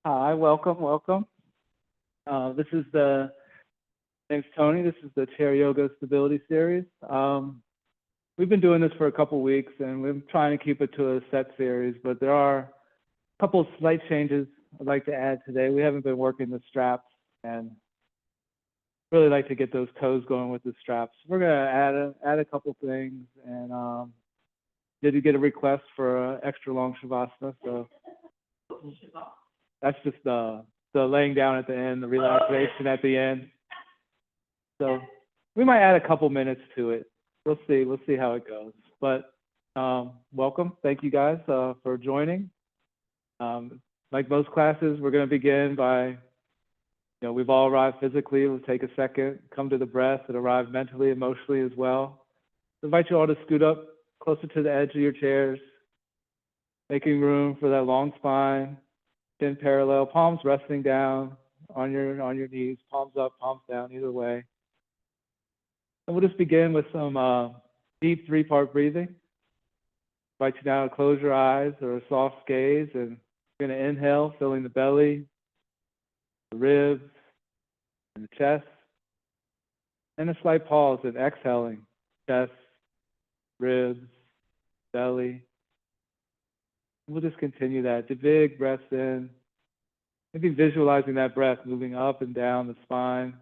Hi, welcome, welcome. This is name's Tony. This is the Chair Yoga Stability Series. We've been doing this for a couple weeks and we're trying to keep it to a set series, but there are a couple of slight changes I'd like to add today. We haven't been working the straps and really like to get those toes going with the straps. We're gonna add a couple things and did get a request for extra long Shavasana, so that's just the laying down at the end, the relaxation at the end. So we might add a couple minutes to it. We'll see. We'll see how it goes. But welcome. Thank you guys for joining. Like most classes, we're going to begin by, we've all arrived physically. We'll take a second, come to the breath, and arrive mentally, emotionally as well. I invite you all to scoot up closer to the edge of your chairs, making room for that long spine, chin parallel, palms resting down on your knees, palms up, palms down, either way. And we'll just begin with some deep three-part breathing. I invite you now to close your eyes or a soft gaze, and you're going to inhale, filling the belly, the ribs, and the chest. And a slight pause and exhaling, chest, ribs, belly. We'll just continue that. The big breaths in. Maybe visualizing that breath moving up and down the spine.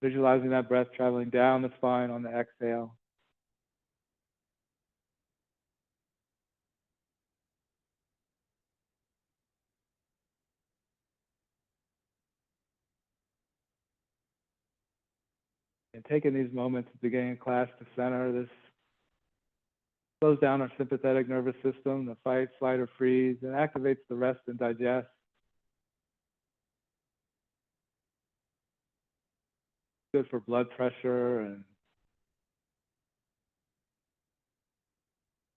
Visualizing that breath traveling down the spine on the exhale. And taking these moments at the beginning of class to center, this slows down our sympathetic nervous system, the fight, flight, or freeze, and activates the rest and digest. Good for blood pressure and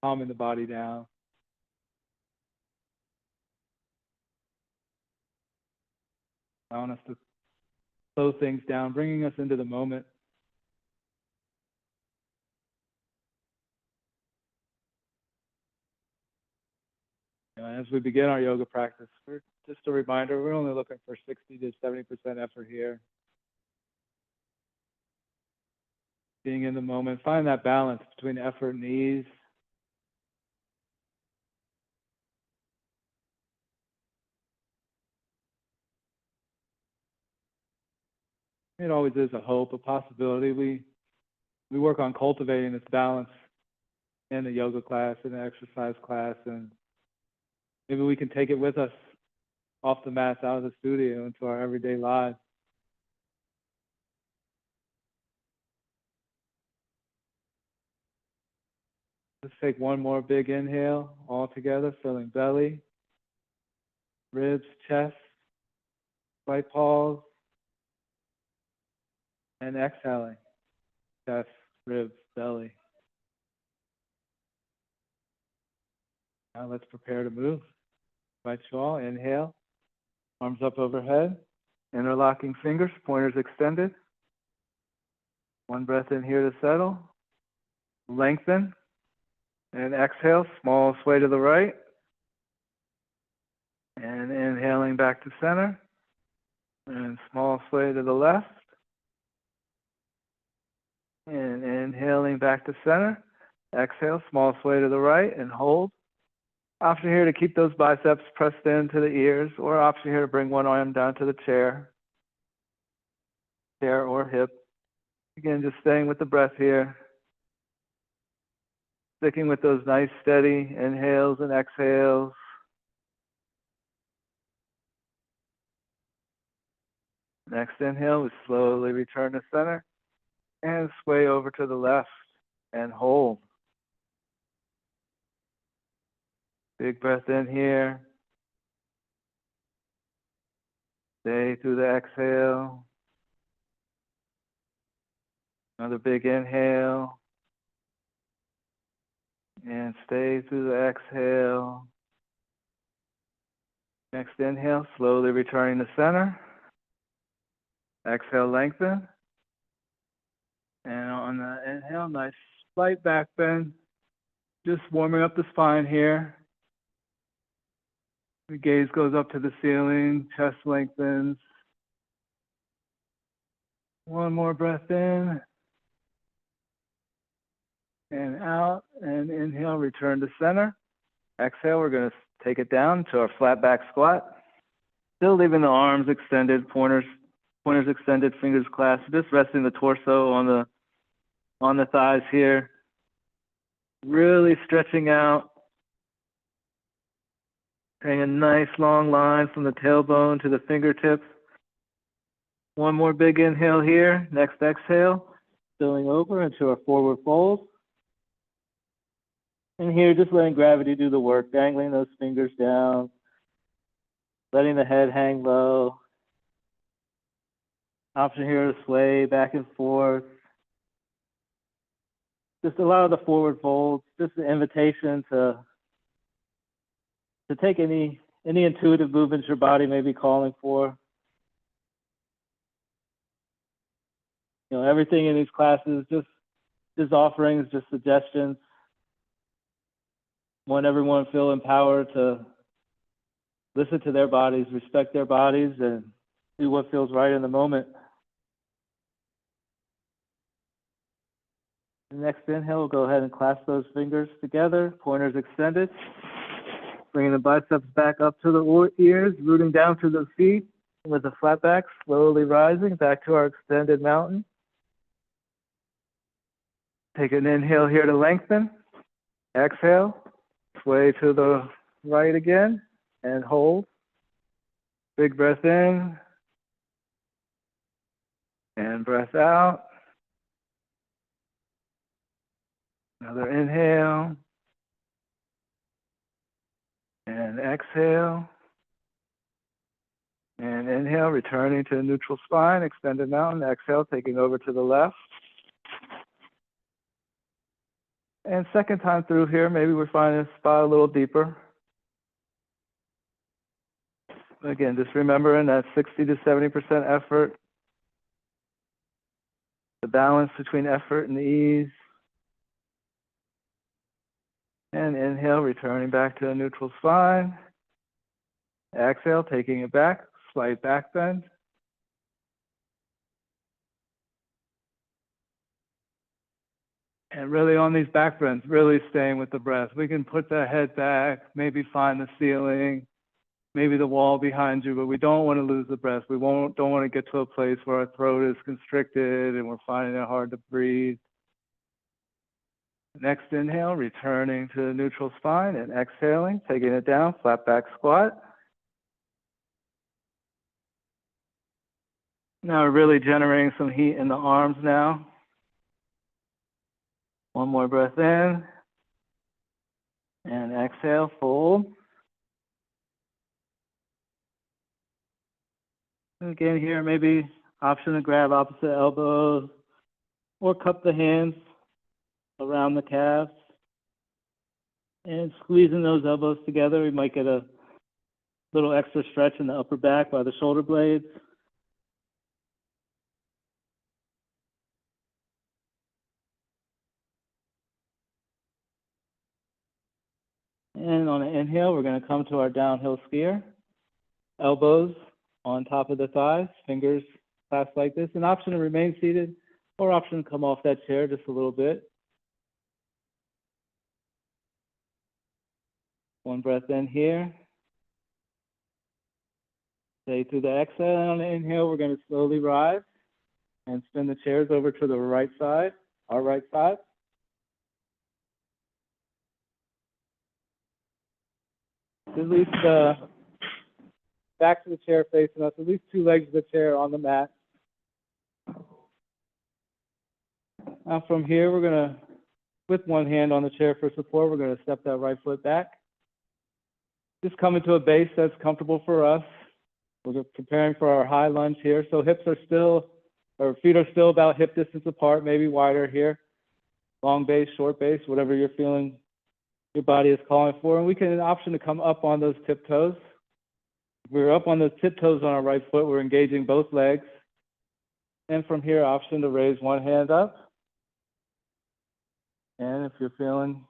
calming the body down. Allowing us to slow things down, bringing us into the moment. As we begin our yoga practice, just a reminder, we're only looking for 60 to 70% effort here. Being in the moment, find that balance between effort and ease. It always is a hope, a possibility. We work on cultivating this balance in the yoga class, in the exercise class, and maybe we can take it with us off the mats, out of the studio, into our everyday lives. Let's take one more big inhale all together, filling belly, ribs, chest, slight pause, and exhaling, chest, ribs, belly. Now let's prepare to move. Invite you all, inhale, arms up overhead, interlocking fingers, pointers extended. One breath in here to settle, lengthen, and exhale, small sway to the right. And inhaling back to center, and small sway to the left. And inhaling back to center, exhale, small sway to the right, and hold. Option here to keep those biceps pressed into the ears, or option here to bring one arm down to the chair or hip. Again, just staying with the breath here. Sticking with those nice steady inhales and exhales. Next inhale, we slowly return to center and sway over to the left and hold. Big breath in here. Stay through the exhale. Another big inhale. And stay through the exhale. Next inhale, slowly returning to center. Exhale, lengthen. And on the inhale, nice slight back bend. just warming up the spine here. The gaze goes up to the ceiling, chest lengthens. One more breath in and out, and inhale, return to center. Exhale, we're going to take it down to our flat back squat. Still leaving the arms extended, pointers extended, fingers clasped, just resting the torso on the thighs here. Really stretching out. Taking a nice long line from the tailbone to the fingertips. One more big inhale here. Next exhale, spilling over into our forward fold. And here, just letting gravity do the work, dangling those fingers down, letting the head hang low. Option here to sway back and forth. Just allow the forward fold, just an invitation to take any intuitive movements your body may be calling for. You know, everything in these classes, just offerings, just suggestions. Want everyone to feel empowered to listen to their bodies, respect their bodies, and do what feels right in the moment. The next inhale, we'll go ahead and clasp those fingers together, pointers extended. Bringing the biceps back up to the ears, rooting down to the feet with the flat back, slowly rising back to our extended mountain. Take an inhale here to lengthen. Exhale, sway to the right again, and hold. Big breath in, and breath out. Another inhale, and exhale. And inhale, returning to neutral spine, extended mountain. Exhale, taking over to the left. And second time through here, maybe we're finding a spot a little deeper. Again, just remembering that 60 to 70% effort, the balance between effort and ease. And inhale, returning back to a neutral spine. Exhale, taking it back, slight back bend. And really on these back bends, really staying with the breath. We can put the head back, maybe find the ceiling, maybe the wall behind you, but we don't want to lose the breath. We don't want to get to a place where our throat is constricted and we're finding it hard to breathe. Next inhale, returning to the neutral spine, and exhaling, taking it down, flat back squat. Now we're really generating some heat in the arms now. One more breath in, and exhale, fold. And again here, maybe option to grab opposite elbows or cup the hands around the calves. And squeezing those elbows together, we might get a little extra stretch in the upper back by the shoulder blades. And on an inhale, we're going to come to our downhill skier. Elbows on top of the thighs, fingers clasped like this. An option to remain seated or option to come off that chair just a little bit. One breath in here. Stay through the exhale. And on the inhale, we're going to slowly rise and spin the chairs over to the right side, our right side. At least back to the chair facing us, at least two legs of the chair on the mat. Now from here, we're going to, with one hand on the chair for support, we're going to step that right foot back. Just come into a base that's comfortable for us. We're preparing for our high lunge here. So hips are still, or feet are still about hip distance apart, maybe wider here. Long base, short base, whatever you're feeling your body is calling for. And we can option to come up on those tiptoes. If we're up on those tiptoes on our right foot, we're engaging both legs. And from here, option to raise one hand up. And if you're feeling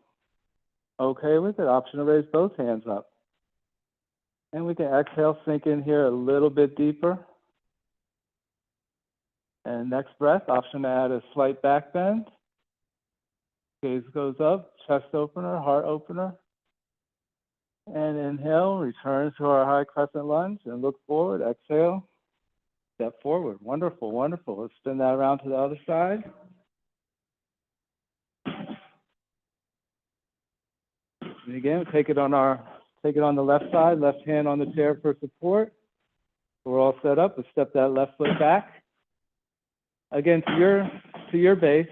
okay with it, option to raise both hands up. And we can exhale, sink in here a little bit deeper. And next breath, option to add a slight back bend. Gaze goes up, chest opener, heart opener. And inhale, return to our high crescent lunge and look forward, exhale, step forward. Wonderful, wonderful. Let's spin that around to the other side. And again, take it on the left side, left hand on the chair for support. We're all set up. Let's step that left foot back. Again, to your base.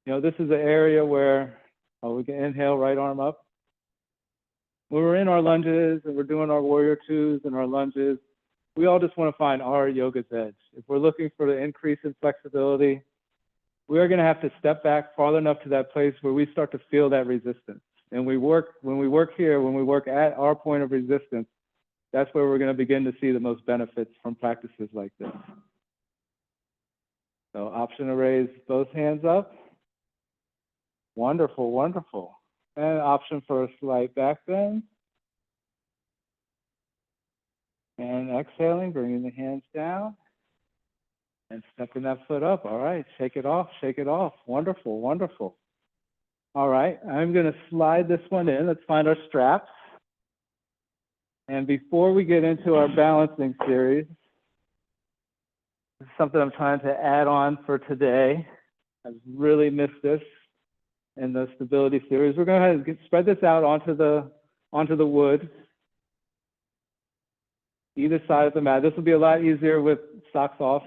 You know, this is an area where we can inhale, right arm up. When we're in our lunges and we're doing our warrior twos and our lunges, we all just want to find our yoga's edge. If we're looking for the increase in flexibility, we are going to have to step back far enough to that place where we start to feel that resistance. And when we work here, when we work at our point of resistance, that's where we're going to begin to see the most benefits from practices like this. So option to raise both hands up. Wonderful, wonderful. And option for a slight back bend. And exhaling, bringing the hands down. And stepping that foot up. All right, shake it off, shake it off. Wonderful, wonderful. All right, I'm going to slide this one in. Let's find our straps. And before we get into our balancing series, this is something I'm trying to add on for today. I've really missed this in the stability series. We're going to spread this out onto the wood, either side of the mat. This will be a lot easier with socks off.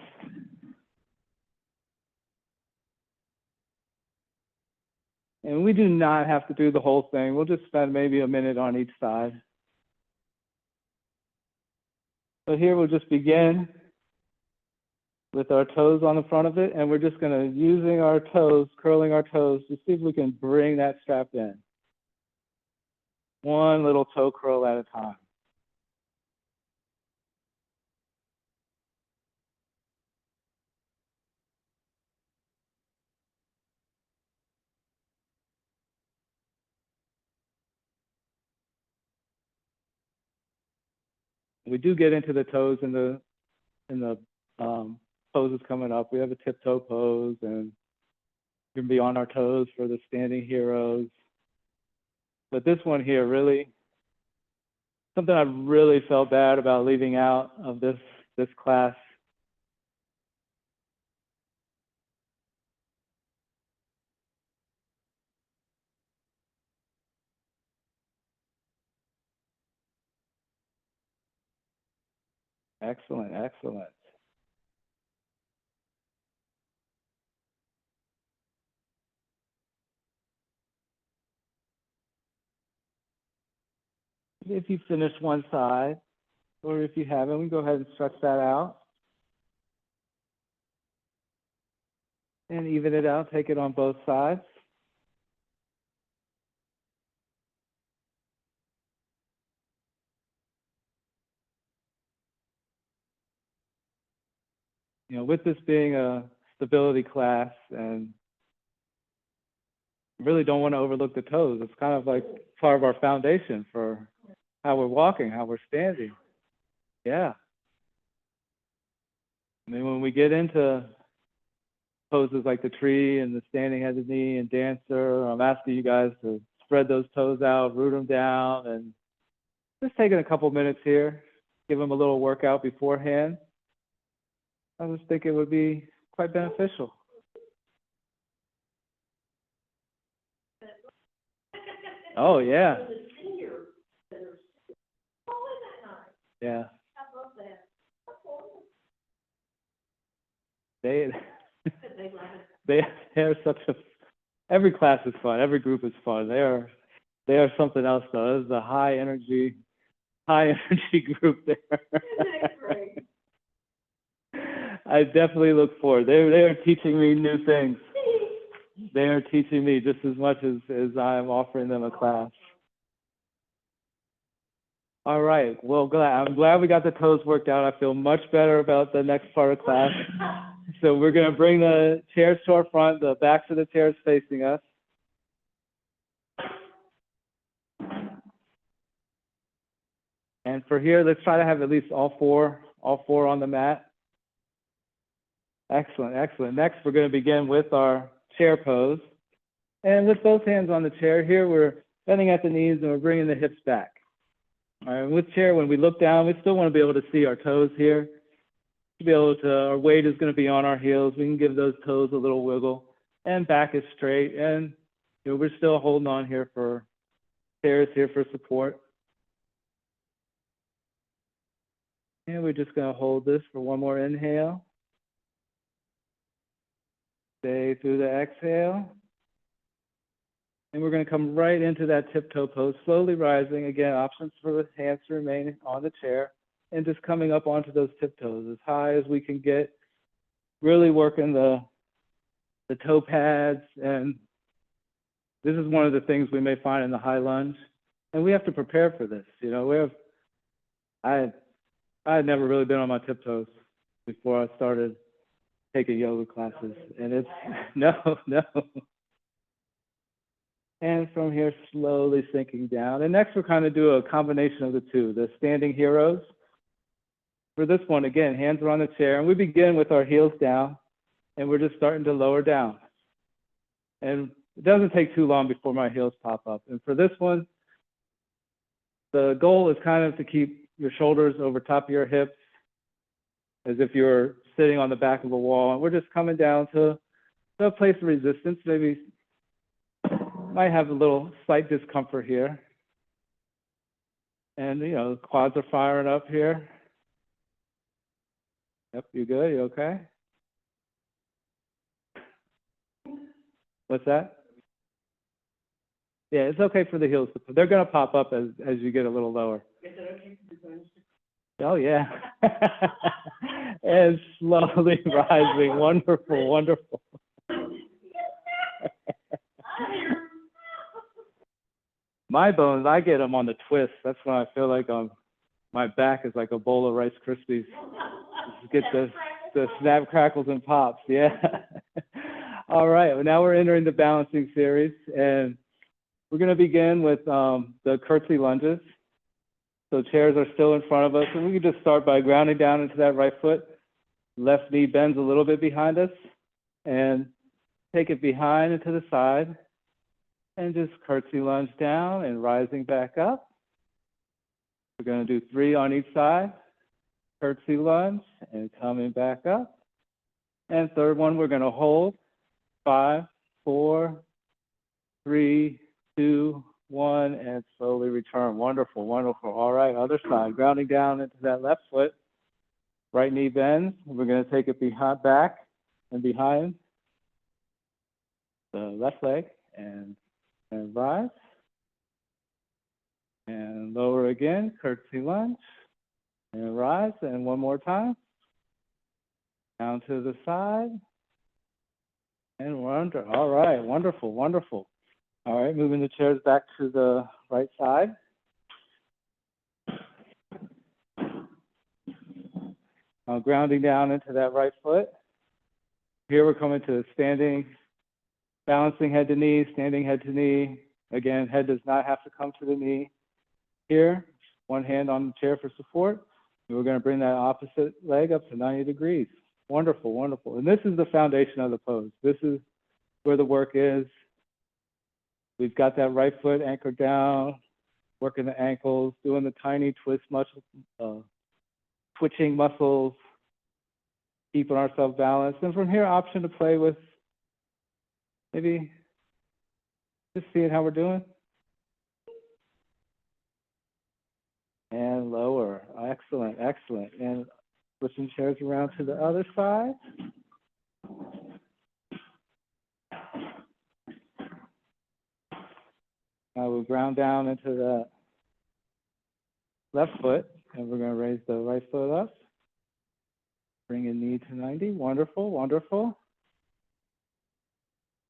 And we do not have to do the whole thing. We'll just spend maybe a minute on each side. So here we'll just begin with our toes on the front of it, and we're just going to, using our toes, curling our toes, to see if we can bring that strap in. One little toe curl at a time. We do get into the toes in the poses coming up. We have a tiptoe pose, and we can be on our toes for the standing heroes. But this one here, really, something I really felt bad about leaving out of this class. Excellent, excellent. If you finished one side, or if you haven't, we can go ahead and stretch that out. And even it out, take it on both sides. You know, with this being a stability class, and really don't want to overlook the toes. It's kind of like part of our foundation for how we're walking, how we're standing. Yeah. I mean, when we get into poses like the tree and the standing headed knee and dancer, I'm asking you guys to spread those toes out, root them down, and just taking a couple minutes here, give them a little workout beforehand. I just think it would be quite beneficial. Oh, yeah. Yeah. They're such a, every class is fun, every group is fun. They are something else though. This is a high energy group there. Isn't it great? I definitely look forward. They are teaching me new things. They are teaching me just as much as I'm offering them a class. All right. Well, I'm glad we got the toes worked out. I feel much better about the next part of class. So we're going to bring the chairs to our front, the backs of the chairs facing us. And for here, let's try to have at least all four on the mat. Excellent, excellent. Next, we're going to begin with our chair pose. And with both hands on the chair here, we're bending at the knees and we're bringing the hips back. All right, with chair, when we look down, we still want to be able to see our toes here. To be able to, our weight is going to be on our heels. We can give those toes a little wiggle. And back is straight. And you know, we're still holding on here for chairs here for support. And we're just going to hold this for one more inhale. Stay through the exhale. And we're going to come right into that tiptoe pose, slowly rising. Again, options for the hands to remain on the chair and just coming up onto those tiptoes as high as we can get, really working the toe pads. And this is one of the things we may find in the high lunge. And we have to prepare for this. You know, I had never really been on my tiptoes before I started taking yoga classes. And it's, no. And from here, slowly sinking down. And next, we're kind of do a combination of the two, the standing heroes. For this one, again, hands are on the chair. And we begin with our heels down. And we're just starting to lower down. And it doesn't take too long before my heels pop up. And for this one, the goal is kind of to keep your shoulders over top of your hips as if you're sitting on the back of a wall. And we're just coming down to a place of resistance. Maybe might have a little slight discomfort here. And, you know, the quads are firing up here. Yep, you good? You okay? What's that? Yeah, it's okay for the heels. They're going to pop up as you get a little lower. Is it okay for the Oh, yeah. And slowly rising. Wonderful, wonderful. My bones, I get them on the twist. That's when I feel like my back is like a bowl of Rice Krispies. Just get the snap, crackles, and pops. Yeah. All right. Well, now we're entering the balancing series, and we're going to begin with the curtsy lunges. So chairs are still in front of us, and we can just start by grounding down into that right foot. Left knee bends a little bit behind us, and take it behind and to the side. And just curtsy lunge down and rising back up. We're going to do 3 on each side. Curtsy lunge and coming back up. And third one, we're going to hold. 5, 4, 3, 2, 1, and slowly return. Wonderful, wonderful. All right, other side. Grounding down into that left foot. Right knee bends. We're going to take it behind, back and behind the left leg and rise, and lower again, curtsy lunge, and rise, and one more time, down to the side, and we're under. All right, wonderful, wonderful. All right, moving the chairs back to the right side. Now grounding down into that right foot. Here we're coming to standing, balancing head to knee, standing head to knee. Again, head does not have to come to the knee. Here, one hand on the chair for support. And we're going to bring that opposite leg up to 90 degrees. Wonderful, wonderful. And this is the foundation of the pose. This is where the work is. We've got that right foot anchored down, working the ankles, doing the tiny twist muscles, twitching muscles, keeping ourselves balanced. And from here, option to play with maybe just seeing how we're doing. And lower. Excellent, excellent. And switching chairs around to the other side. Now we'll ground down into the left foot, and we're going to raise the right foot up. Bring a knee to 90. Wonderful, wonderful.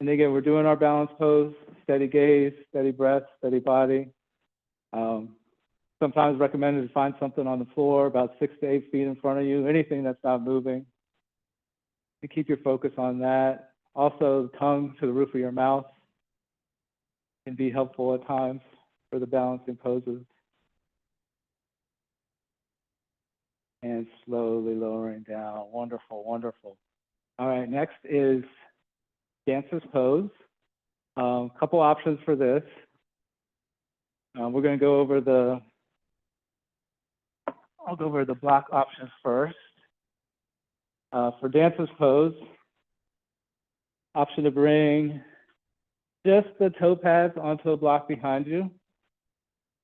And again, we're doing our balance pose, steady gaze, steady breath, steady body. Sometimes recommended to find something on the floor about 6 to 8 feet in front of you, anything that's not moving. You keep your focus on that. Also, the tongue to the roof of your mouth can be helpful at times for the balancing poses. And slowly lowering down. Wonderful, wonderful. All right, next is dancer's pose. Couple options for this. We're going to go over I'll go over the block options first. For dancer's pose, option to bring just the toe pads onto a block behind you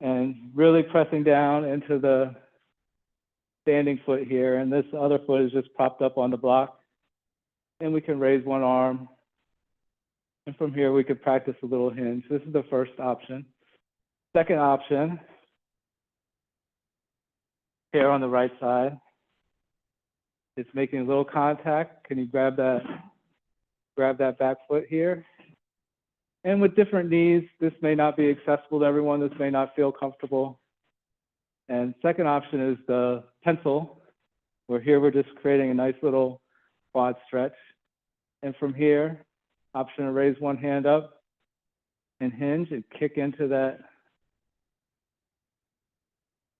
and really pressing down into the standing foot here. And this other foot is just propped up on the block. And we can raise one arm. And from here, we could practice a little hinge. This is the first option. Second option, here on the right side, it's making a little contact. Can you grab that back foot here? And with different knees, this may not be accessible to everyone. This may not feel comfortable. And second option is the pencil, where here we're just creating a nice little quad stretch. And from here, option to raise one hand up and hinge and kick into that.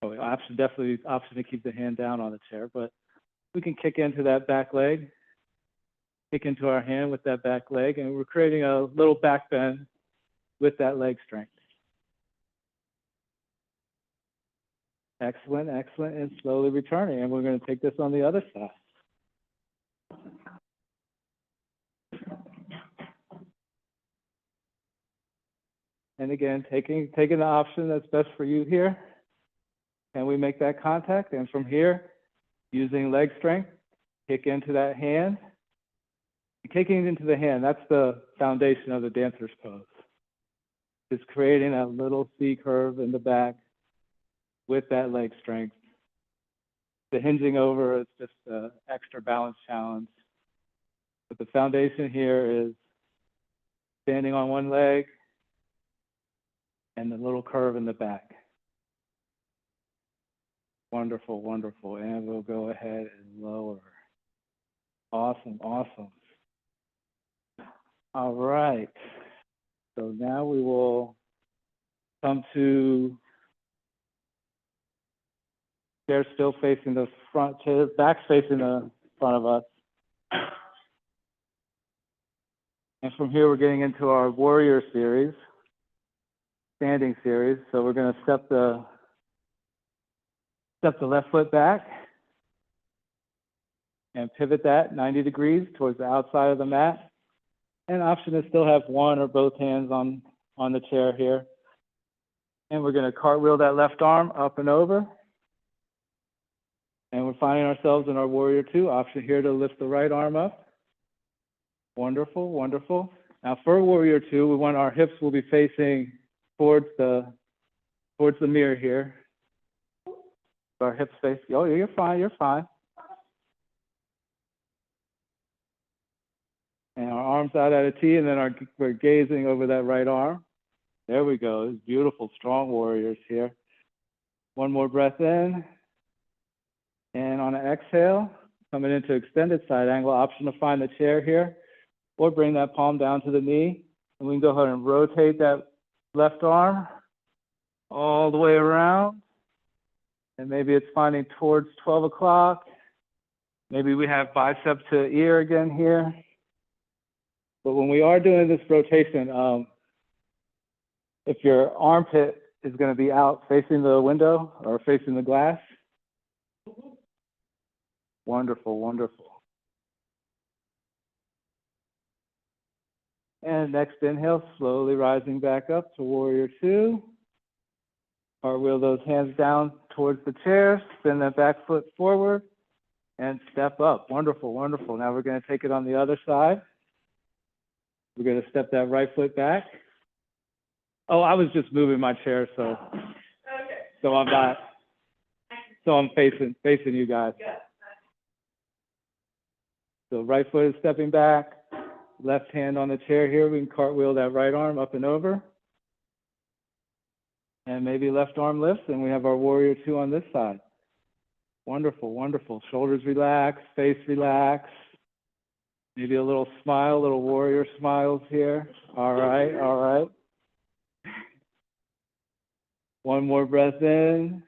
Oh, option to keep the hand down on the chair, but we can kick into that back leg, kick into our hand with that back leg, and we're creating a little back bend with that leg strength. Excellent, excellent, and slowly returning. And we're going to take this on the other side. And again, taking the option that's best for you here. And we make that contact. And from here, using leg strength, kick into that hand. Kicking into the hand, that's the foundation of the dancer's pose. It's creating that little C curve in the back with that leg strength. The hinging over is just an extra balance challenge. But the foundation here is standing on one leg and the little curve in the back. Wonderful, wonderful. And we'll go ahead and lower. Awesome, awesome. All right. So now we will come to chair still facing the front, chair back facing the front of us. And from here, we're getting into our warrior series, standing series. So we're going to step the left foot back and pivot that 90 degrees towards the outside of the mat. And option to still have one or both hands on the chair here. And we're going to cartwheel that left arm up and over. And we're finding ourselves in our warrior two. Option here to lift the right arm up. Wonderful, wonderful. Now for warrior two, we want our hips will be facing towards the mirror here. Our hips face, oh, you're fine, you're fine. And our arms out at a T, and then we're gazing over that right arm. There we go. It's beautiful, strong warriors here. One more breath in. And on an exhale, coming into extended side angle, option to find the chair here, or bring that palm down to the knee. And we can go ahead and rotate that left arm all the way around. And maybe it's finding towards 12 o'clock. Maybe we have bicep to ear again here. But when we are doing this rotation, if your armpit is going to be out facing the window or facing the glass, wonderful, wonderful. And next inhale, slowly rising back up to warrior two. Cartwheel those hands down towards the chair, spin that back foot forward, and step up. Wonderful, wonderful. Now we're going to take it on the other side. We're going to step that right foot back. Oh, I was just moving my chair, so I'm facing you guys. So right foot is stepping back, left hand on the chair here. We can cartwheel that right arm up and over. And maybe left arm lifts, and we have our warrior two on this side. Wonderful, wonderful. Shoulders relax, face relax. Maybe a little smile, little warrior smiles here. All right, all right. One more breath in.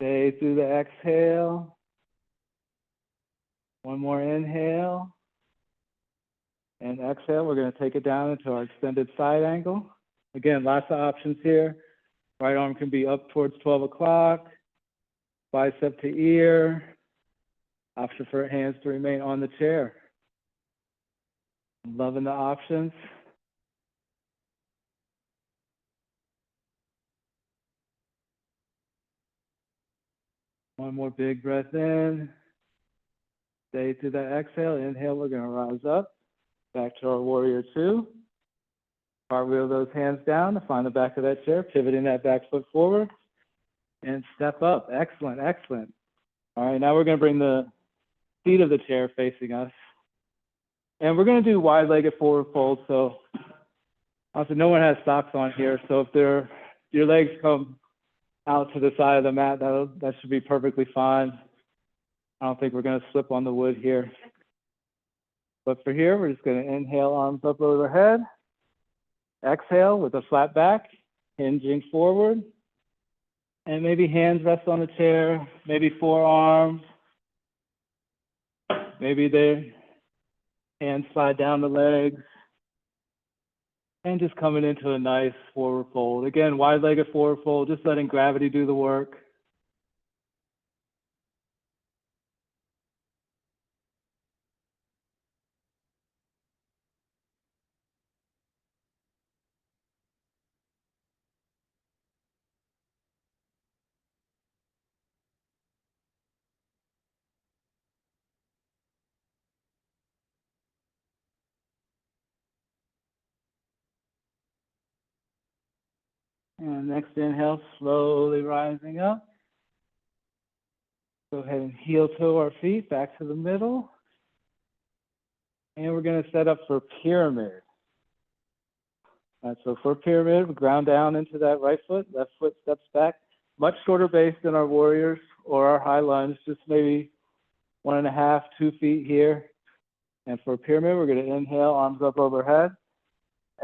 Stay through the exhale. One more inhale. And exhale, we're going to take it down into our extended side angle. Again, lots of options here. Right arm can be up towards 12 o'clock, bicep to ear. Option for hands to remain on the chair. I'm loving the options. One more big breath in. Stay through that exhale. Inhale, we're going to rise up. Back to our warrior two. Cartwheel those hands down to find the back of that chair, pivoting that back foot forward, and step up. Excellent, excellent. All right, now we're going to bring the feet of the chair facing us. And we're going to do wide-legged forward fold. So also, no one has socks on here. So if your legs come out to the side of the mat, that should be perfectly fine. I don't think we're going to slip on the wood here. But for here, we're just going to inhale, arms up overhead. Exhale with a flat back, hinging forward. And maybe hands rest on the chair, maybe forearms. Maybe the hands slide down the legs. And just coming into a nice forward fold. Again, wide-legged forward fold, just letting gravity do the work. And next inhale, slowly rising up. Go ahead and heel toe our feet back to the middle. And we're going to set up for pyramid. All right, so for pyramid, we ground down into that right foot, left foot steps back. Much shorter base than our warriors or our high lunge, just maybe 1.5, 2 feet here. And for pyramid, we're going to inhale, arms up overhead.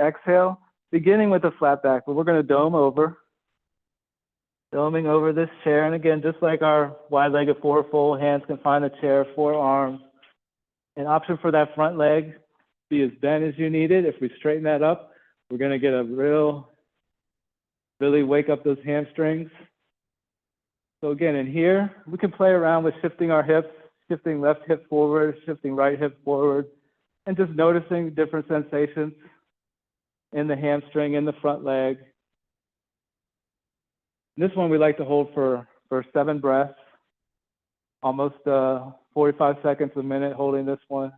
Exhale, beginning with a flat back, but we're going to dome over. Doming over this chair. And again, just like our wide-legged forward fold, hands can find the chair, forearms. An option for that front leg, be as bent as you need it. If we straighten that up, we're going to get a really wake up those hamstrings. So again, in here, we can play around with shifting our hips, shifting left hip forward, shifting right hip forward, and just noticing different sensations in the hamstring, in the front leg. This one we like to hold for 7 breaths, almost 45 seconds a minute holding this one.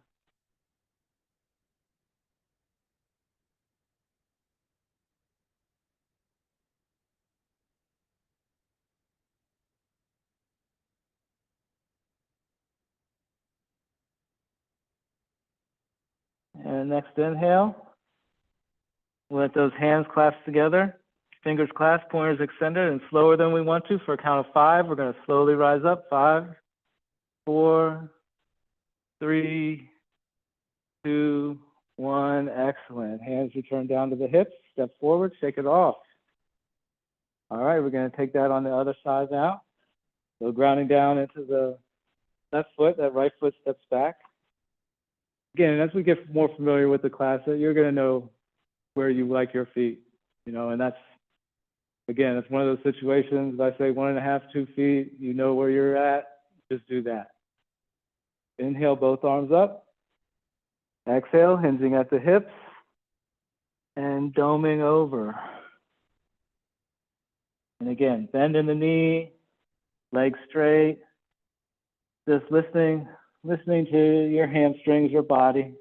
And next inhale, let those hands clasp together, fingers clasped, pointers extended, and slower than we want to for a count of 5. We're going to slowly rise up. 5, 4, 3, 2, 1. Excellent. Hands return down to the hips. Step forward, shake it off. All right, we're going to take that on the other side now. So grounding down into the left foot, that right foot steps back. Again, as we get more familiar with the class, you're going to know where you like your feet, and that's, again, it's one of those situations, I say 1.5, 2 feet, you know where you're at, just do that. Inhale, both arms up. Exhale, hinging at the hips and doming over. And again, bend in the knee, legs straight, just listening to your hamstrings, your body.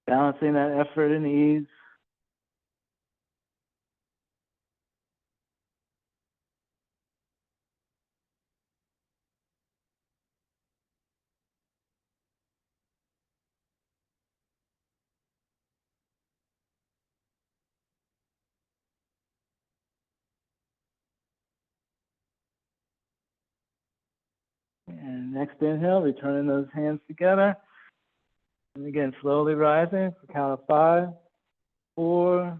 Balancing that effort and ease. And next inhale, returning those hands together. And again, slowly rising for count of 5, 4,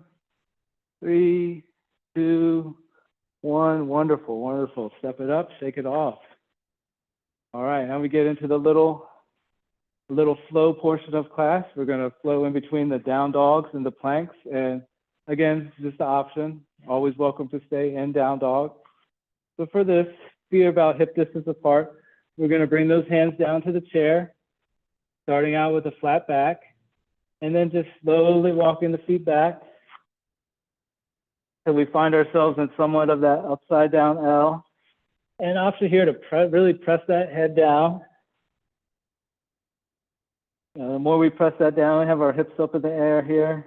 3, 2, One, wonderful, wonderful. Step it up, shake it off. All right, now we get into the little flow portion of class. We're gonna flow in between the down dogs and the planks. And again, just the option, always welcome to stay in down dog. So for this, feet about hip distance apart, we're gonna bring those hands down to the chair, starting out with a flat back, and then just slowly walking the feet back till we find ourselves in somewhat of that upside down L. And option here to really press that head down. The more we press that down, we have our hips up in the air here.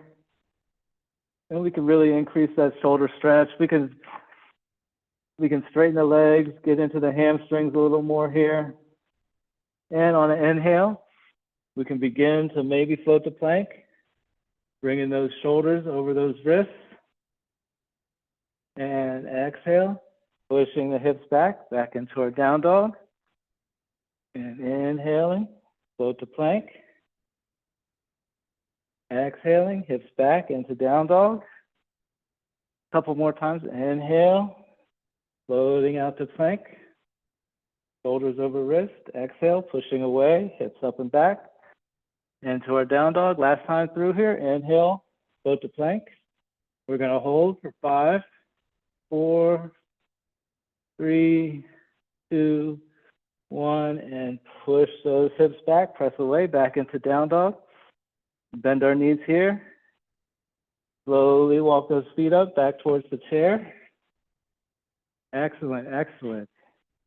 And we can really increase that shoulder stretch. We can straighten the legs, get into the hamstrings a little more here. And on an inhale, we can begin to maybe float the plank, bringing those shoulders over those wrists. And exhale, pushing the hips back into our down dog. And inhaling, float the plank. Exhaling, hips back into down dog. A couple more times. Inhale, floating out to plank. Shoulders over wrist. Exhale, pushing away, hips up and back. Into our down dog. Last time through here. Inhale, float to plank. We're going to hold for 5, 4, 3, 2, 1, and push those hips back. Press away, back into down dog. Bend our knees here. Slowly walk those feet up, back towards the chair. Excellent, excellent.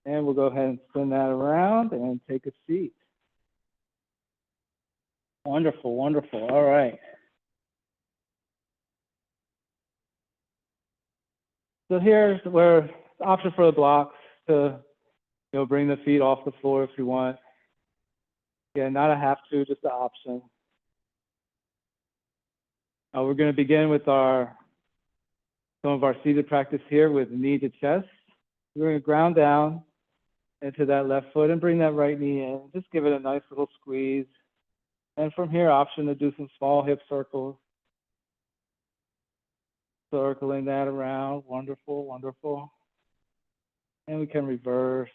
And we'll go ahead and spin that around and take a seat. Wonderful, wonderful. All right. So here's where the option for the blocks to bring the feet off the floor if you want. Again, not a have to, just an option. We're going to begin with some of our seated practice here with knee to chest. We're going to ground down into that left foot and bring that right knee in. Just give it a nice little squeeze. And from here, option to do some small hip circles. Circling that around. Wonderful, wonderful. And we can reverse.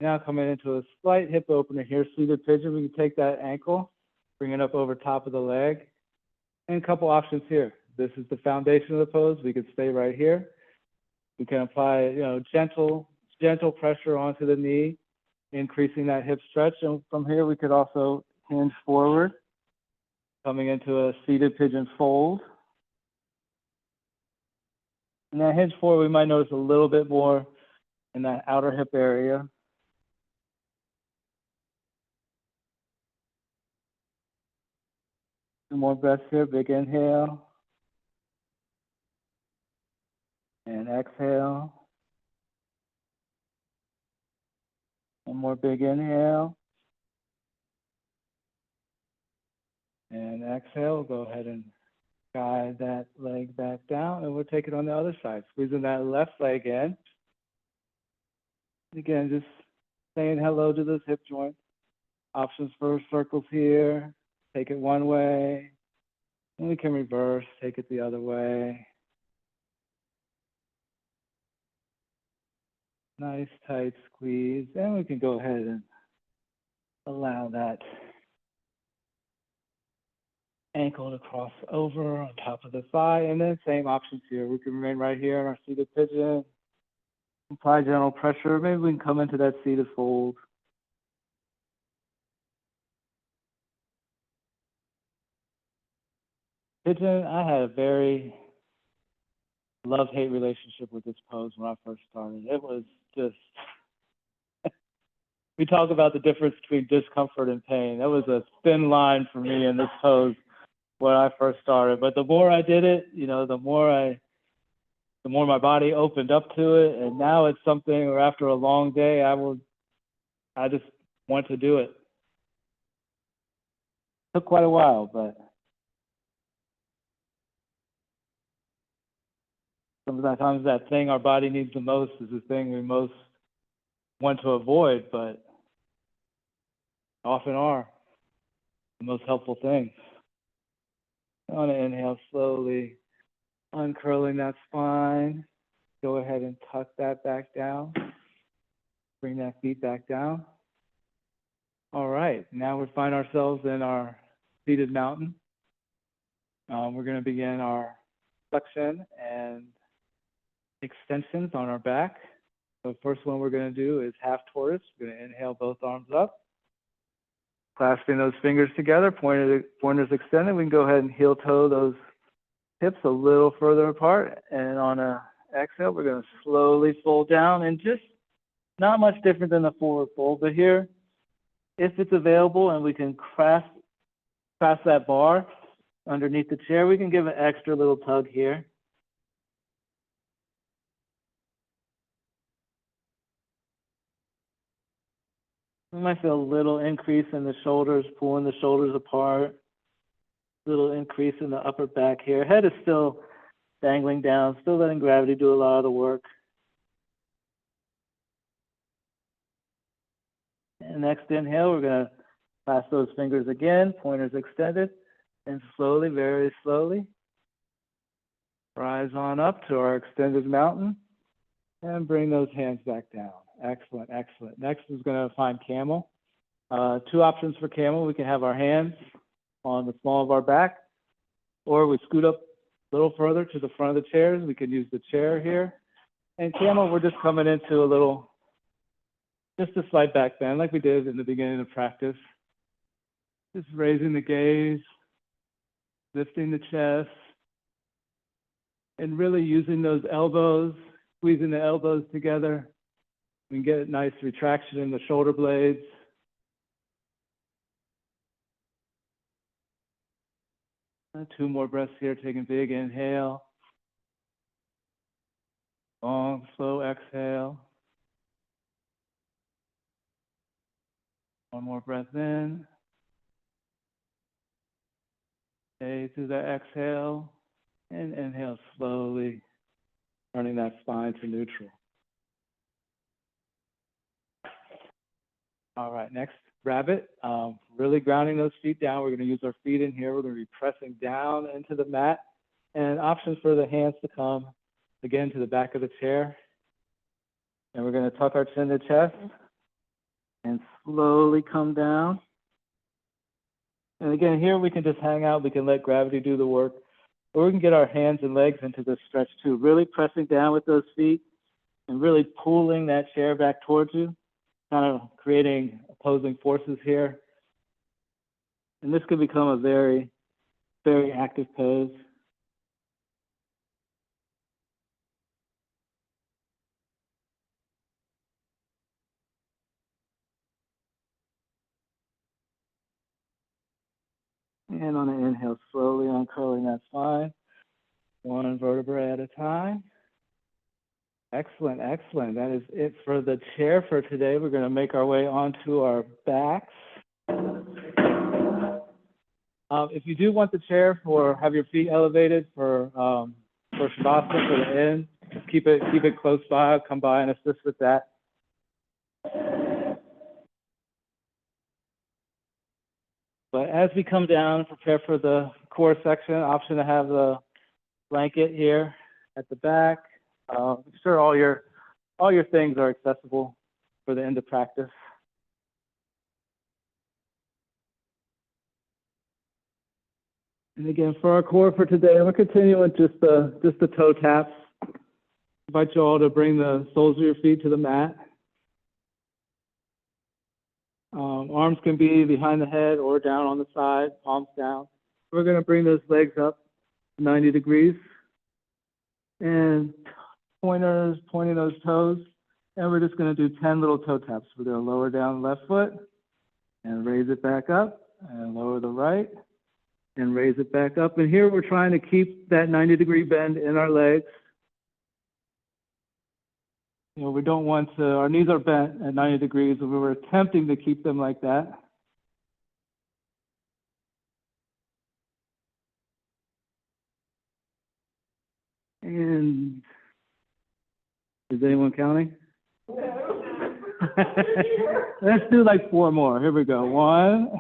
Now coming into a slight hip opener here, seated pigeon. We can take that ankle, bring it up over top of the leg. And a couple options here. This is the foundation of the pose. We can stay right here. We can apply, gentle pressure onto the knee, increasing that hip stretch. And from here, we could also hinge forward, coming into a seated pigeon fold. And that hinge forward, we might notice a little bit more in that outer hip area. Two more breaths here, big inhale. And exhale. One more big inhale. And exhale, go ahead and guide that leg back down, and we'll take it on the other side. Squeezing that left leg in. Again, just saying hello to those hip joints. Options for circles here. Take it one way, and we can reverse, take it the other way. Nice tight squeeze, and we can go ahead and allow that ankle to cross over on top of the thigh, and then same options here. We can remain right here in our seated pigeon. Apply gentle pressure. Maybe we can come into that seated fold. Pigeon, I had a very love-hate relationship with this pose when I first started. It was just, we talk about the difference between discomfort and pain. That was a thin line for me in this pose when I first started. But the more I did it, the more my body opened up to it. And now it's something where after a long day, I just want to do it. Took quite a while, but sometimes that thing our body needs the most is the thing we most want to avoid, but often are the most helpful things. I want to inhale slowly, Uncurling that spine. Go ahead and tuck that back down. Bring that feet back down. All right, now we find ourselves in our seated mountain. We're going to begin our flexion and extensions on our back. The first one we're going to do is half tortoise. We're going to inhale both arms up, clasping those fingers together, pointers extended. We can go ahead and heel toe those hips a little further apart. And on a exhale, we're going to slowly fold down, and just not much different than the forward fold. But here, if it's available and we can clasp that bar underneath the chair, we can give an extra little tug here. We might feel a little increase in the shoulders, pulling the shoulders apart. Little increase in the upper back here. Head is still dangling down, still letting gravity do a lot of the work. And next inhale, we're going to clasp those fingers again, pointers extended, and slowly, very slowly, rise on up to our extended mountain and bring those hands back down. Excellent, excellent. Next is going to find camel. Two options for camel. We can have our hands on the small of our back, or we scoot up a little further to the front of the chairs. We can use the chair here. And camel, we're just coming into just a slight back bend like we did in the beginning of practice. Just raising the gaze, lifting the chest, and really using those elbows, squeezing the elbows together. We can get a nice retraction in the shoulder blades. And 2 more breaths here, taking big inhale. Long, slow exhale. 1 more breath in. Stay through that exhale. And inhale slowly, turning that spine to neutral. All right, next, rabbit. Really grounding those feet down. We're going to use our feet in here. We're going to be pressing down into the mat. And options for the hands to come, again, to the back of the chair. And we're going to tuck our chin to chest and slowly come down. And again, here we can just hang out. We can let gravity do the work. Or we can get our hands and legs into this stretch too. Really pressing down with those feet and really pulling that chair back towards you, kind of creating opposing forces here. And this could become a very, very active pose. And on an inhale, slowly uncurling that spine, 1 vertebra at a time. Excellent, excellent. That is it for the chair for today. We're going to make our way onto our backs. If you do want the chair have your feet elevated for Shavasana for the end, keep it close by. I'll come by and assist with that. But as we come down and prepare for the core section, option to have the blanket here at the back. I'm sure all your things are accessible for the end of practice. And again, for our core for today, we'll continue with just the toe taps. Invite you all to bring the soles of your feet to the mat. Arms can be behind the head or down on the side, palms down. We're going to bring those legs up 90 degrees. And pointing those toes. And we're just going to do 10 little toe taps. We're going to lower down the left foot and raise it back up and lower the right and raise it back up. And here we're trying to keep that 90-degree bend in our legs. You know, we don't want to, our knees are bent at 90 degrees, and we were attempting to keep them like that. And is anyone counting? Let's do like 4 more. Here we go. 1,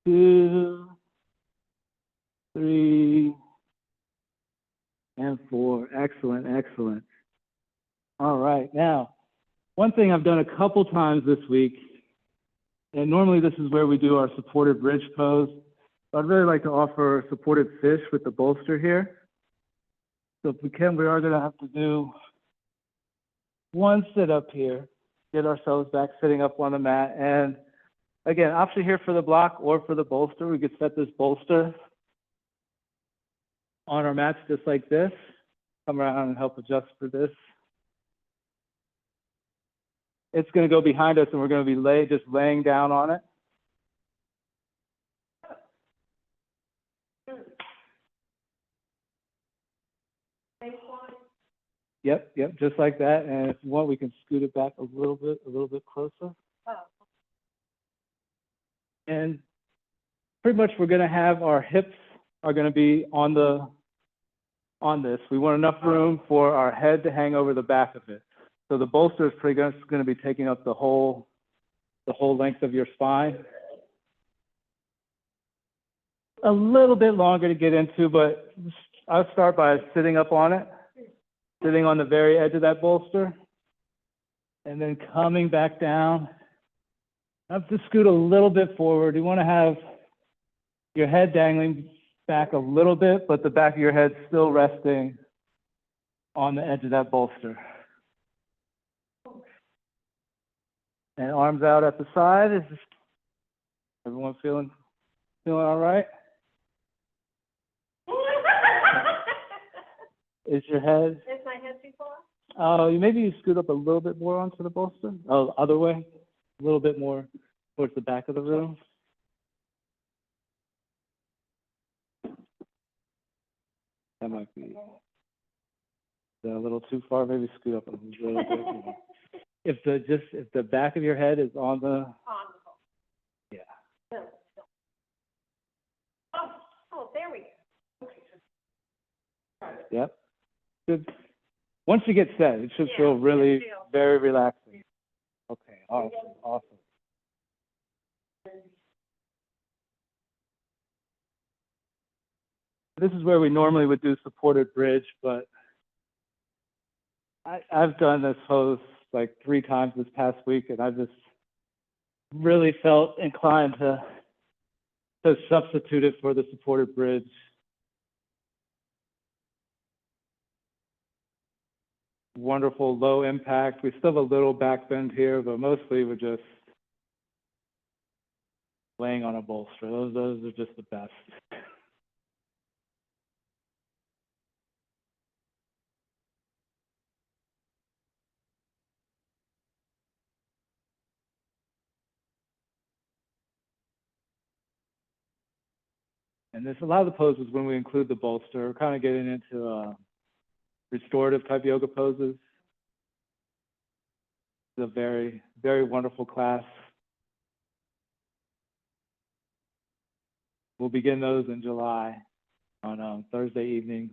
2, 3, and 4. Excellent, excellent. All right, now, one thing I've done a couple times this week, and normally this is where we do our supported bridge pose, but I'd really like to offer a supported fish with the bolster here. So if we can, we are gonna have to do one sit up here, get ourselves back sitting up on the mat. And again, option here for the block or for the bolster. We could set this bolster on our mats just like this. Come around and help adjust for this. It's going to go behind us and we're going to be just laying down on it. Yep, yep, just like that. And if you want, we can scoot it back a little bit closer. And pretty much we're going to have our hips are going to be on this. We want enough room for our head to hang over the back of it. So the bolster is pretty much going to be taking up the whole length of your spine. A little bit longer to get into, but I'll start by sitting up on it, sitting on the very edge of that bolster, and then coming back down. I have to scoot a little bit forward. You want to have your head dangling back a little bit, but the back of your head still resting on the edge of that bolster. And arms out at the side. Is everyone feeling all right? Is your head? Is my head too far? Maybe you scoot up a little bit more onto the bolster. Oh, other way, a little bit more towards the back of the room. That might be a little too far. Maybe scoot up a little bit. If the back of your head is on the yeah. Oh, there we go. Yep. Good. Once you get set, it should feel really very relaxing. Okay, awesome, awesome. This is where we normally would do supported bridge, but I've done this pose like 3 times this past week, and I just really felt inclined to substitute it for the supported bridge. Wonderful low impact. We still have a little back bend here, but mostly we're just laying on a bolster. Those are just the best. And there's a lot of the poses when we include the bolster, we're kind of getting into restorative type yoga poses. It's a very, very wonderful class. We'll begin those in July on Thursday evenings.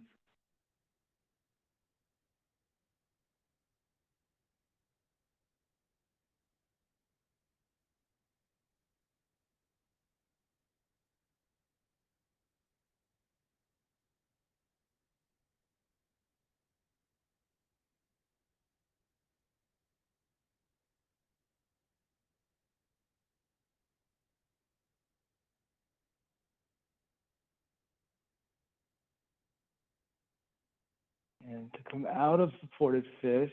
And to come out of supported fish,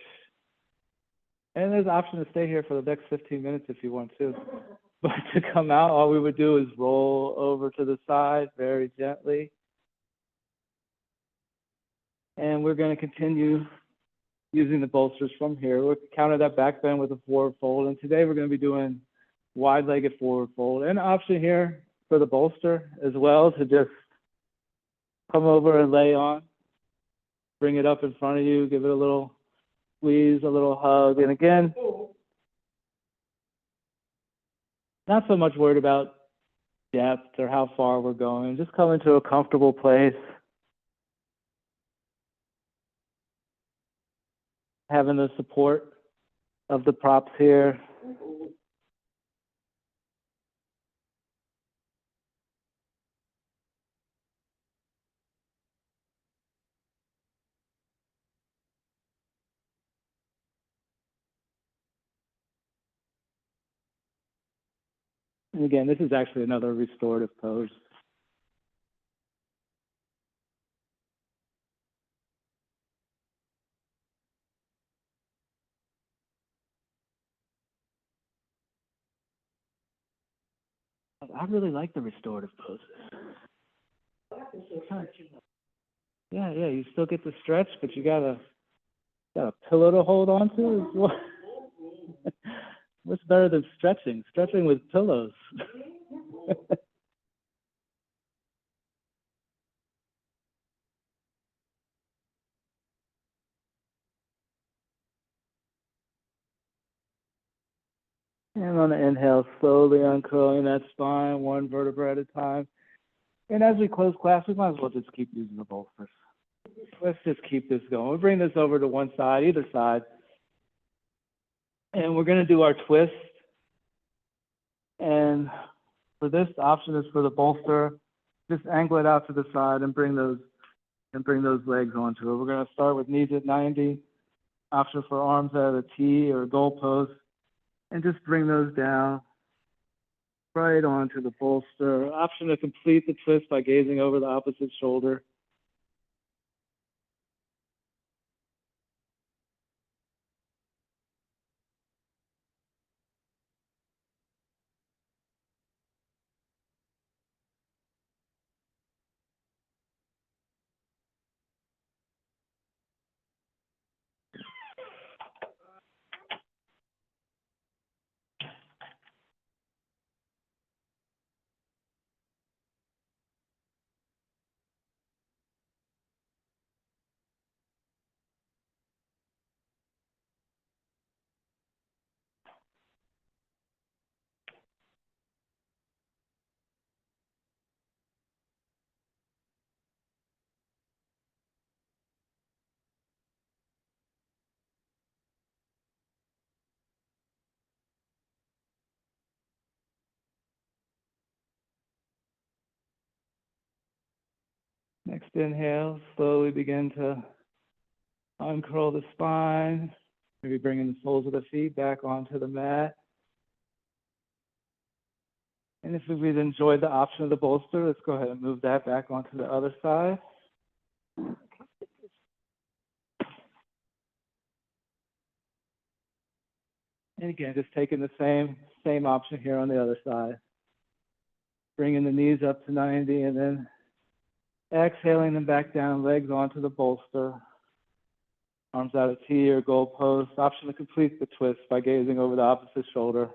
and there's an option to stay here for the next 15 minutes if you want to. But to come out, all we would do is roll over to the side very gently. And we're going to continue using the bolsters from here. We'll counter that back bend with a forward fold. And today we're going to be doing wide-legged forward fold. And an option here for the bolster as well to just come over and lay on. Bring it up in front of you, give it a little squeeze, a little hug. And again, not so much worried about depth or how far we're going. Just come into a comfortable place. Having the support of the props here. And again, this is actually another restorative pose. I really like the restorative poses. Yeah, you still get the stretch, but you got a pillow to hold on to as well. What's better than stretching? Stretching with pillows. And on the inhale, slowly uncurling that spine, one vertebra at a time. And as we close class, we might as well just keep using the bolsters. Let's just keep this going. We'll bring this over to one side, either side. And we're going to do our twist. And for this, the option is for the bolster. Just angle it out to the side and bring those legs onto it. We're going to start with knees at 90. Option for arms at a T or a goal post. And just bring those down right onto the bolster. Option to complete the twist by gazing over the opposite shoulder. Next inhale, slowly begin to uncurl the spine. Maybe bringing the soles of the feet back onto the mat. And if we've enjoyed the option of the bolster, let's go ahead and move that back onto the other side. And again, just taking the same option here on the other side. Bringing the knees up to 90 and then exhaling them back down, legs onto the bolster. Arms out at T or goal post. Option to complete the twist by gazing over the opposite shoulder.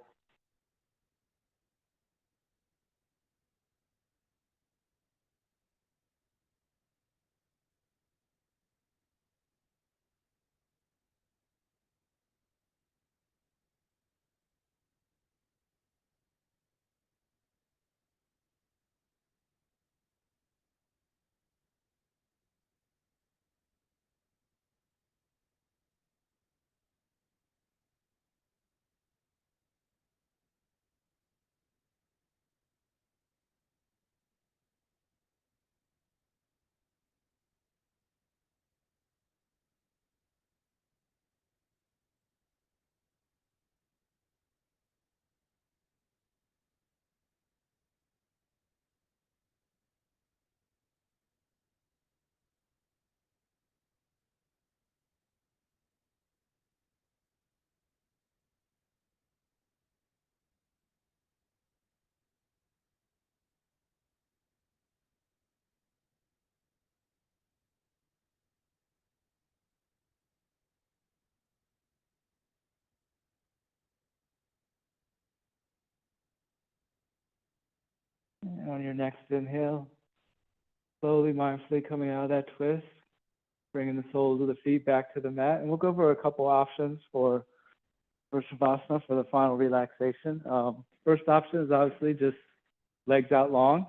And on your next inhale, slowly, mindfully coming out of that twist, bringing the soles of the feet back to the mat. And we'll go over a couple options for Shavasana for the final relaxation. First option is obviously just legs out long.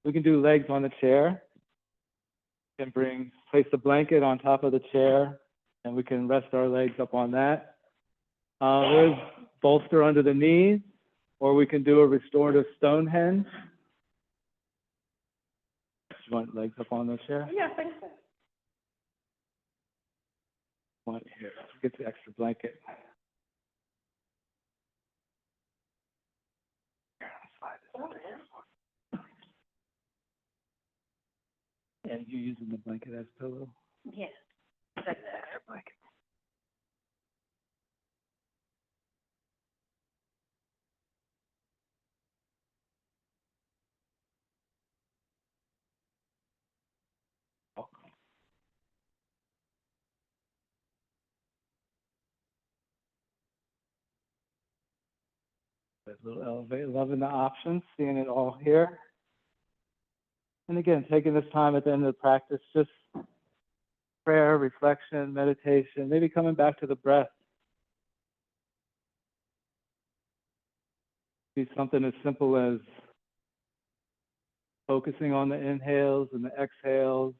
We can do legs on the chair. We can place the blanket on top of the chair, and we can rest our legs up on that. There's bolster under the knees, or we can do a restorative Stonehenge. You want legs up on the chair? Yeah, thanks. Here, let's get the extra blanket. And you're using the blanket as pillow. Yeah. That's the extra blanket. There's a little elevator, loving the options, seeing it all here. And again, taking this time at the end of the practice, just prayer, reflection, meditation, maybe coming back to the breath. Be something as simple as focusing on the inhales and the exhales.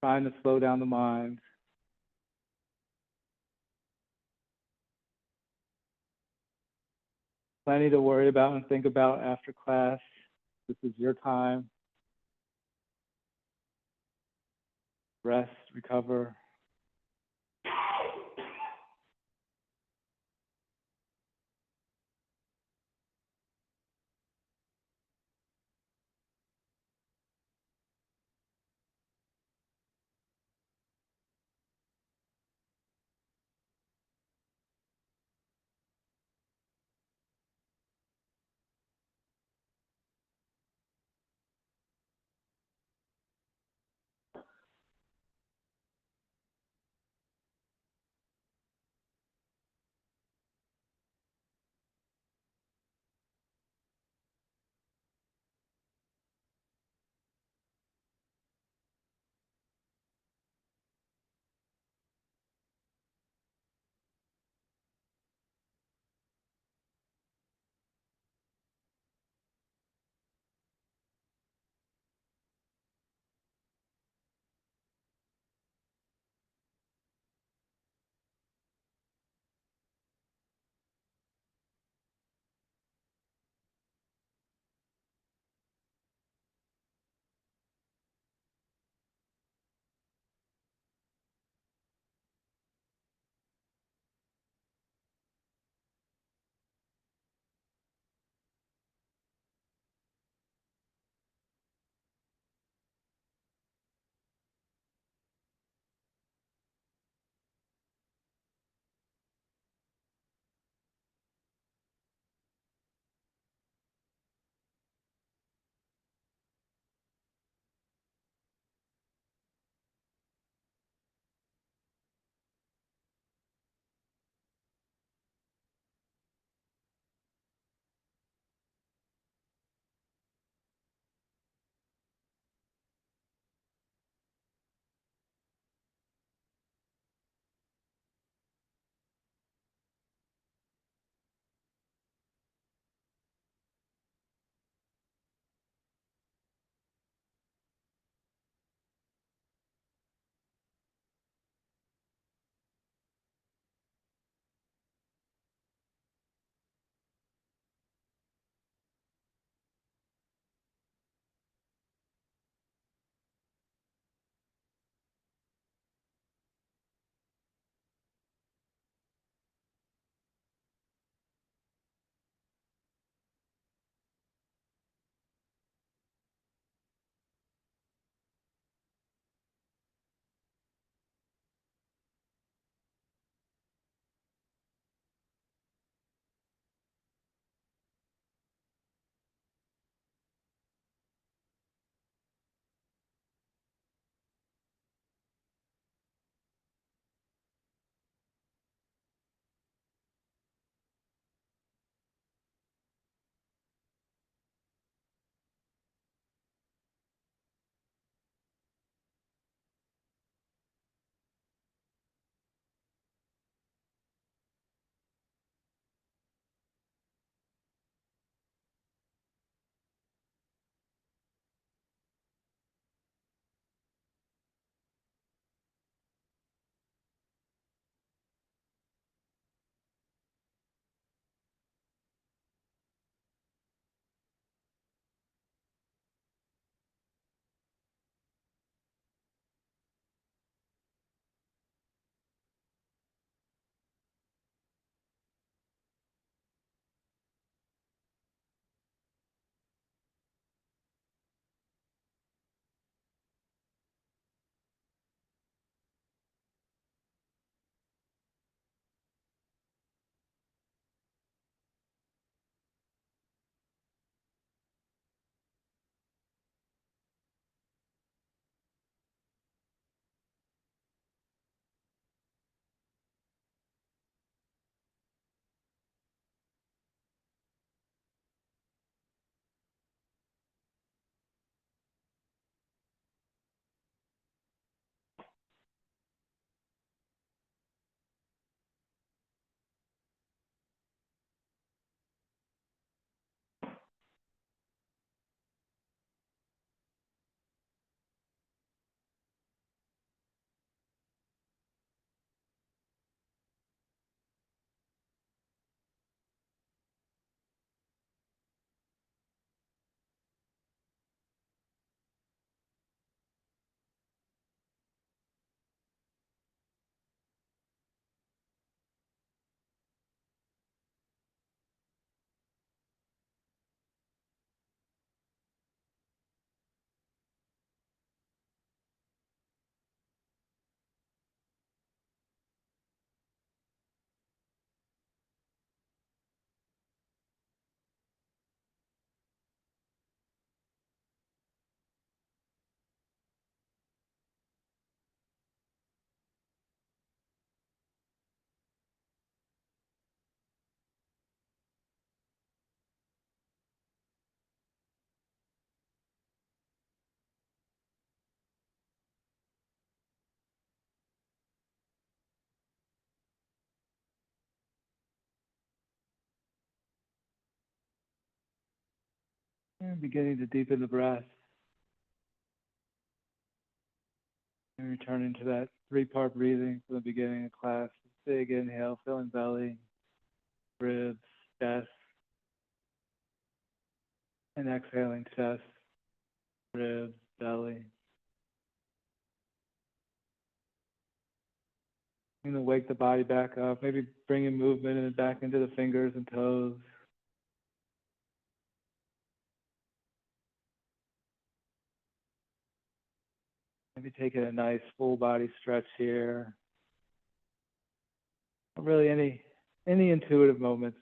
Trying to slow down the mind. Plenty to worry about and think about after class. This is your time. Rest, recover. And beginning to deepen the breath. And returning to that 3-part breathing from the beginning of class. Big inhale, filling belly, ribs, chest. And exhaling chest, ribs, belly. I'm going to wake the body back up, maybe bringing movement back into the fingers and toes. Maybe taking a nice full body stretch here. Really any intuitive moments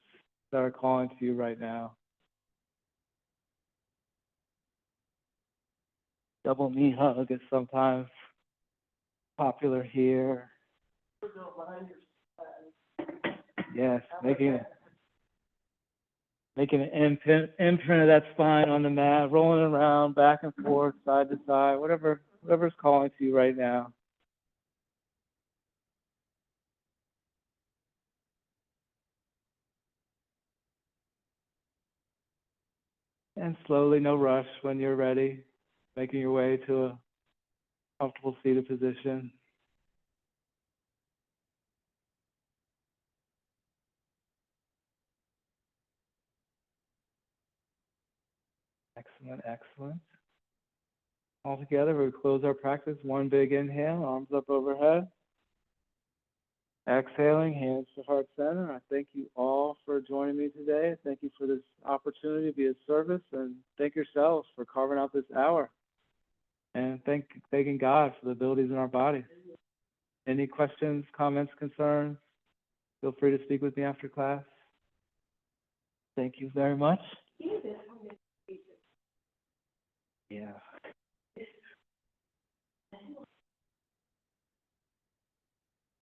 that are calling to you right now. Double knee hug is sometimes popular here. Yes, making an imprint of that spine on the mat, rolling around back and forth, side to side, whatever's calling to you right now. And slowly, no rush, when you're ready, making your way to a comfortable seated position. Excellent, excellent. All together, we close our practice. One big inhale, arms up overhead. Exhaling, hands to heart center. I thank you all for joining me today. Thank you for this opportunity to be of service, and thank yourselves for carving out this hour. And thanking God for the abilities in our bodies. Any questions, comments, concerns? Feel free to speak with me after class. Thank you very much.